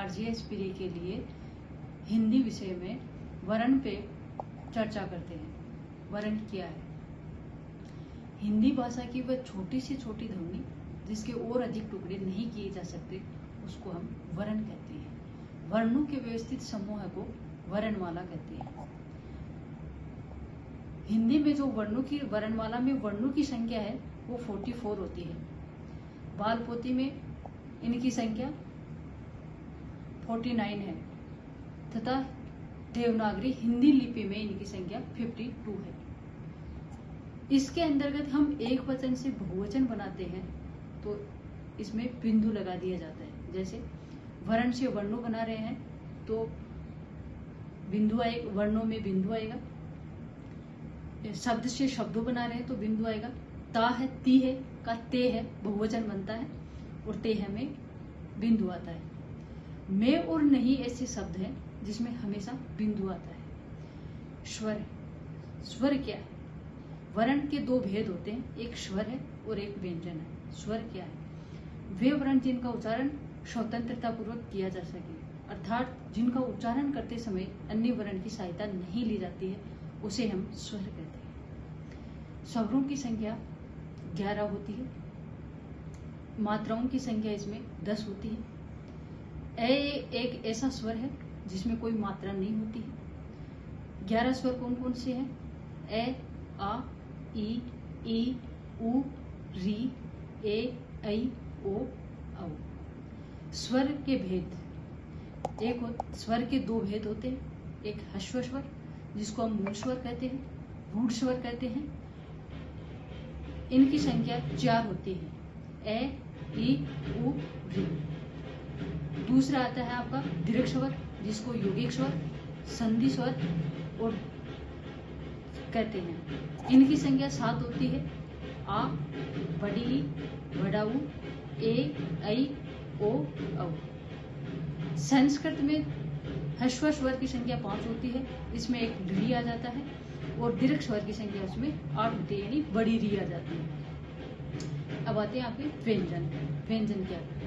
RGS pre के लिए हिंदी विषय में वर्ण पे चर्चा करते हैं। वर्ण क्या है? हिंदी भाषा की वह छोटी से छोटी ध्वनि जिसके और अधिक टुकड़े नहीं किए जा सकते उसको हम वर्ण कहते हैं। वर्णों के व्यवस्थित समूह को वर्णमाला कहते हैं। हिंदी में जो वर्णमाला में वर्णों की संख्या है वो 44 होती है। बालपोथी में इनकी संख्या 49 है तथा देवनागरी हिंदी लिपि में इनकी संख्या 52 है। इसके अंतर्गत हम एक वचन से बहुवचन बनाते हैं तो इसमें बिंदु लगा दिया जाता है। जैसे वर्ण से वर्णों बना रहे हैं तो बिंदु आए, वर्णों में बिंदु आएगा। शब्द से शब्दों बना रहे हैं तो बिंदु आएगा। ता है, ती है का ते है बहुवचन बनता है और ते है में बिंदु आता है। मैं और नहीं ऐसे शब्द हैं जिसमें हमेशा बिंदु आता है। स्वर, स्वर क्या है? वर्ण के दो भेद होते हैं, एक स्वर है और एक व्यंजन है। स्वर क्या है? वे वर्ण जिनका उच्चारण स्वतंत्रता पूर्वक किया जा सके, अर्थात जिनका उच्चारण करते समय अन्य वर्ण की सहायता नहीं ली जाती है, उसे हम स्वर कहते हैं। स्वरों की संख्या 11 होती है। मात्राओं की संख्या इसमें 10 होती है। ए एक ऐसा स्वर है जिसमें कोई मात्रा नहीं होती है। 11 स्वर कौन कौन से हैं? ए, आ, ई, उ, री, ए, ऐ, ओ, औ। स्वर के भेद, स्वर के दो भेद होते हैं। एक ह्रस्व स्वर जिसको हम मूल स्वर कहते हैं, रूढ़ स्वर कहते हैं। इनकी संख्या 4 होती है। ए, ई, उ, री। दूसरा आता है आपका दीर्घ स्वर जिसको यौगिक स्वर, संधि स्वर और कहते हैं। इनकी संख्या 7 होती है। आ, बड़ी ई, बड़ा उ, ए, ऐ, ओ, औ। संस्कृत में ह्रस्व स्वर की संख्या 5 होती है। इसमें एक री आ जाता है और दीर्घ स्वर की संख्या उसमें 8 होती है, यानी बड़ी री आ जाती है। अब आते हैं आपके व्यंजन। व्यंजन क्या है?